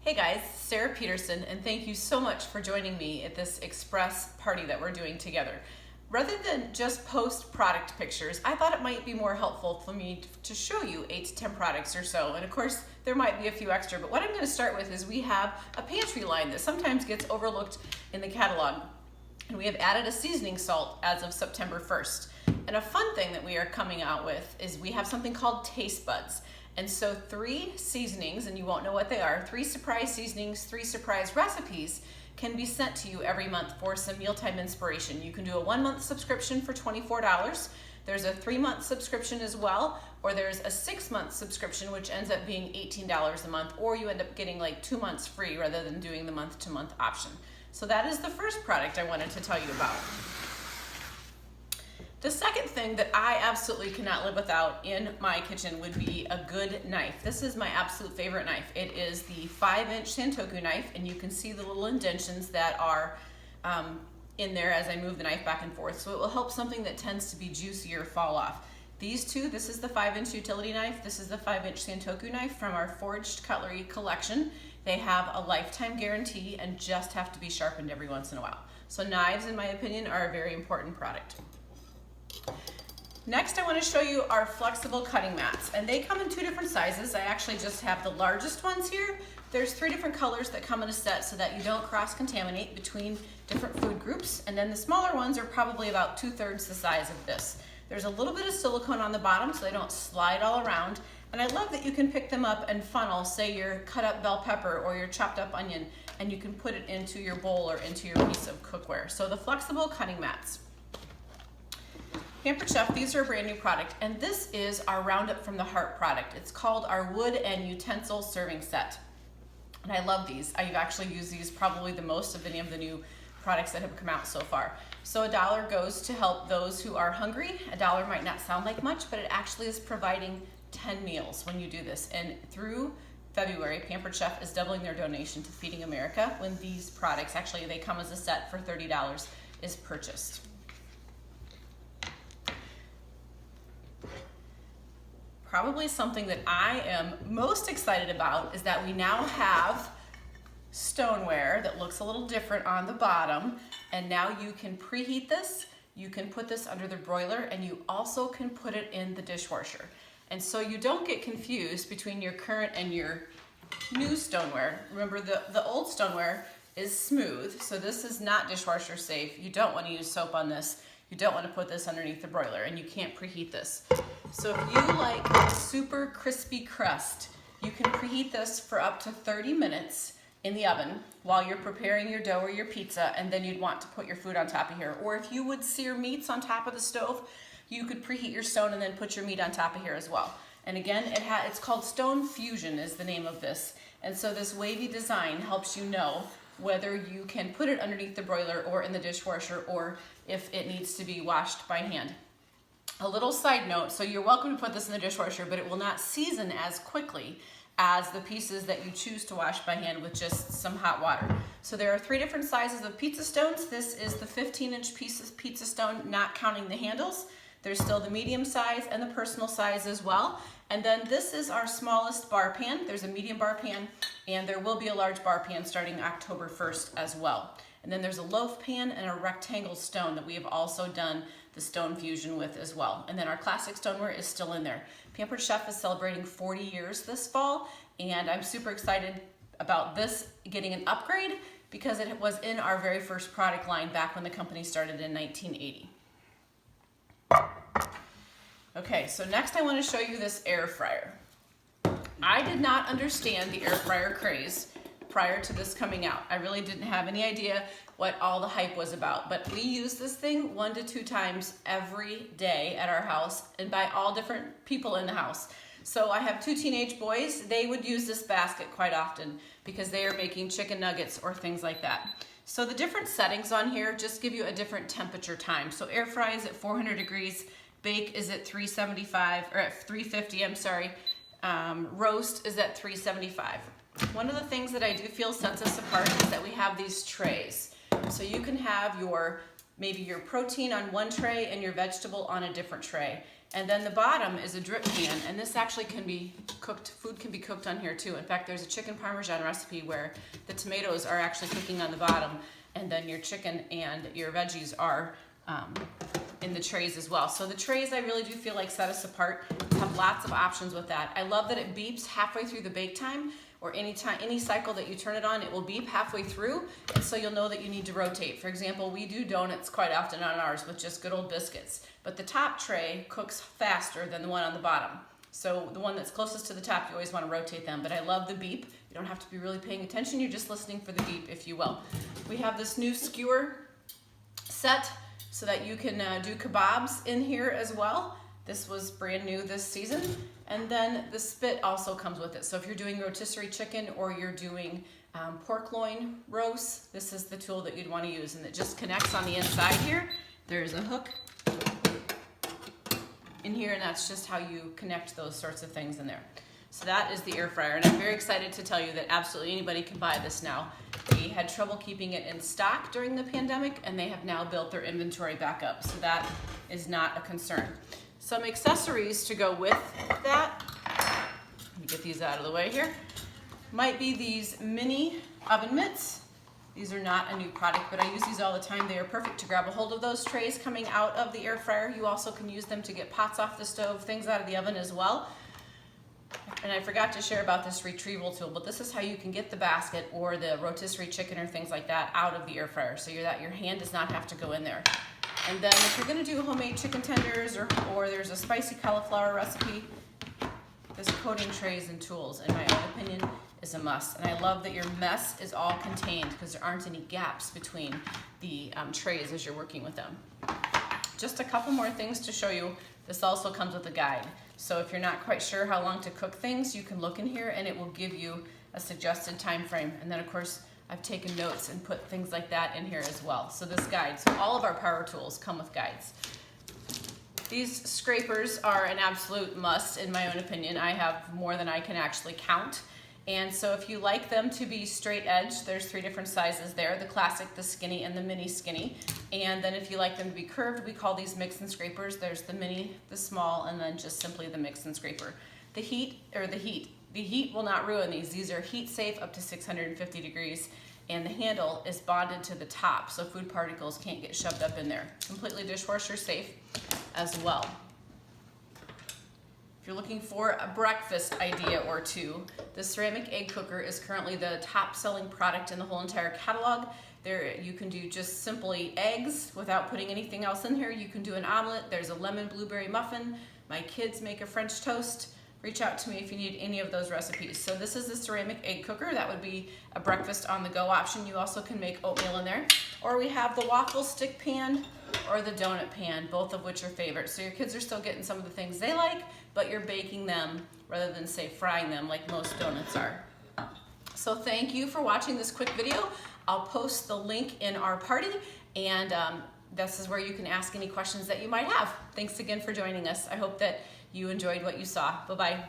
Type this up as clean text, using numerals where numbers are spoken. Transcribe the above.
Hey guys, Sarah Peterson, and thank you so much for joining me at this express party that we're doing together. Rather than just post product pictures, I thought it might be more helpful for me to show you 8 to 10 products or so. And of course, there might be a few extra, but what I'm going to start with is we have a pantry line that sometimes gets overlooked in the catalog. And we have added a seasoning salt as of September 1st. And a fun thing that we are coming out with is we have something called taste buds. And so 3 seasonings, and you won't know what they are, 3 surprise seasonings, 3 surprise recipes can be sent to you every month for some mealtime inspiration. You can do a 1-month subscription for $24. There's a 3-month subscription as well, or there's a 6-month subscription, which ends up being $18 a month, or you end up getting like 2 months free rather than doing the month-to-month option. So that is the first product I wanted to tell you about. The second thing that I absolutely cannot live without in my kitchen would be a good knife. This is my absolute favorite knife. It is the 5-inch Santoku knife, and you can see the little indentions that are in there as I move the knife back and forth. So it will help something that tends to be juicier fall off. These two, this is the 5-inch utility knife. This is the 5-inch Santoku knife from our Forged Cutlery collection. They have a lifetime guarantee and just have to be sharpened every once in a while. So knives, in my opinion, are a very important product. Next, I want to show you our flexible cutting mats, and they come in 2 different sizes. I actually just have the largest ones here. There's 3 different colors that come in a set so that you don't cross-contaminate between different food groups, and then the smaller ones are probably about 2/3 the size of this. There's a little bit of silicone on the bottom so they don't slide all around, and I love that you can pick them up and funnel, say your cut up bell pepper or your chopped up onion, and you can put it into your bowl or into your piece of cookware. So the flexible cutting mats. Pampered Chef, these are a brand new product, and this is our Roundup from the Heart product. It's called our wood and utensil serving set. And I love these. I've actually used these probably the most of any of the new products that have come out so far. So $1 goes to help those who are hungry. $1 might not sound like much, but it actually is providing 10 meals when you do this. And through February, Pampered Chef is doubling their donation to Feeding America when these products, actually they come as a set for $30, is purchased. Probably something that I am most excited about is that we now have stoneware that looks a little different on the bottom, and now you can preheat this, you can put this under the broiler, and you also can put it in the dishwasher. And so you don't get confused between your current and your new stoneware. Remember, the old stoneware is smooth, so this is not dishwasher safe. You don't want to use soap on this. You don't want to put this underneath the broiler, and you can't preheat this. So if you like a super crispy crust, you can preheat this for up to 30 minutes in the oven while you're preparing your dough or your pizza, and then you'd want to put your food on top of here. Or if you would sear meats on top of the stove, you could preheat your stone and then put your meat on top of here as well. And again, it's called Stone Fusion is the name of this. And so this wavy design helps you know whether you can put it underneath the broiler or in the dishwasher, or if it needs to be washed by hand. A little side note, so you're welcome to put this in the dishwasher, but it will not season as quickly as the pieces that you choose to wash by hand with just some hot water. So there are 3 different sizes of pizza stones. This is the 15-inch pizza stone, not counting the handles. There's still the medium size and the personal size as well. And then this is our smallest bar pan. There's a medium bar pan, and there will be a large bar pan starting October 1st as well. And then there's a loaf pan and a rectangle stone that we have also done the Stone Fusion with as well. And then our classic stoneware is still in there. Pampered Chef is celebrating 40 years this fall, and I'm super excited about this getting an upgrade because it was in our very first product line back when the company started in 1980. Okay, so next I want to show you this air fryer. I did not understand the air fryer craze prior to this coming out. I really didn't have any idea what all the hype was about, but we use this thing 1 to 2 times every day at our house and by all different people in the house. So I have 2 teenage boys. They would use this basket quite often because they are making chicken nuggets or things like that. So the different settings on here just give you a different temperature time. So air fry is at 400 degrees, bake is at 375, or at 350, I'm sorry. Roast is at 375. One of the things that I do feel sets us apart is that we have these trays. So you can have maybe your protein on one tray and your vegetable on a different tray. And then the bottom is a drip pan, and this actually can be cooked, food can be cooked on here too. In fact, there's a chicken parmesan recipe where the tomatoes are actually cooking on the bottom, and then your chicken and your veggies are in the trays as well. So the trays, I really do feel like set us apart. Have lots of options with that. I love that it beeps halfway through the bake time, or any cycle that you turn it on, it will beep halfway through, and so you'll know that you need to rotate. For example, we do donuts quite often on ours with just good old biscuits, but the top tray cooks faster than the one on the bottom. So the one that's closest to the top, you always want to rotate them, but I love the beep. You don't have to be really paying attention, you're just listening for the beep, if you will. We have this new skewer set so that you can do kebabs in here as well. This was brand new this season. And then the spit also comes with it. So if you're doing rotisserie chicken or you're doing pork loin roast, this is the tool that you'd want to use. And it just connects on the inside here. There's a hook in here, and that's just how you connect those sorts of things in there. So that is the air fryer, and I'm very excited to tell you that absolutely anybody can buy this now. They had trouble keeping it in stock during the pandemic, and they have now built their inventory back up. So that is not a concern. Some accessories to go with that, let me get these out of the way here, might be these mini oven mitts. These are not a new product, but I use these all the time. They are perfect to grab a hold of those trays coming out of the air fryer. You also can use them to get pots off the stove, things out of the oven as well. And I forgot to share about this retrieval tool, but this is how you can get the basket or the rotisserie chicken or things like that out of the air fryer, so your hand does not have to go in there. And then if you're gonna do homemade chicken tenders or there's a spicy cauliflower recipe, this coating trays and tools, in my own opinion, is a must. And I love that your mess is all contained because there aren't any gaps between the trays as you're working with them. Just a couple more things to show you. This also comes with a guide. So if you're not quite sure how long to cook things, you can look in here and it will give you a suggested time frame. And then of course, I've taken notes and put things like that in here as well. So this guide, so all of our power tools come with guides. These scrapers are an absolute must in my own opinion. I have more than I can actually count. And so if you like them to be straight edge, there's 3 different sizes there, the classic, the skinny, and the mini skinny. And then if you like them to be curved, we call these mix and scrapers. There's the mini, the small, and then just simply the mix and scraper. The heat will not ruin these. These are heat safe up to 650 degrees. And the handle is bonded to the top, so food particles can't get shoved up in there. Completely dishwasher safe as well. If you're looking for a breakfast idea or two, the ceramic egg cooker is currently the top selling product in the whole entire catalog. There you can do just simply eggs without putting anything else in here. You can do an omelet. There's a lemon blueberry muffin. My kids make a French toast. Reach out to me if you need any of those recipes. So this is the ceramic egg cooker. That would be a breakfast on the go option. You also can make oatmeal in there. Or we have the waffle stick pan or the donut pan, both of which are favorites. So your kids are still getting some of the things they like, but you're baking them rather than say frying them like most donuts are. So thank you for watching this quick video. I'll post the link in our party, and this is where you can ask any questions that you might have. Thanks again for joining us. I hope that you enjoyed what you saw. Bye-bye.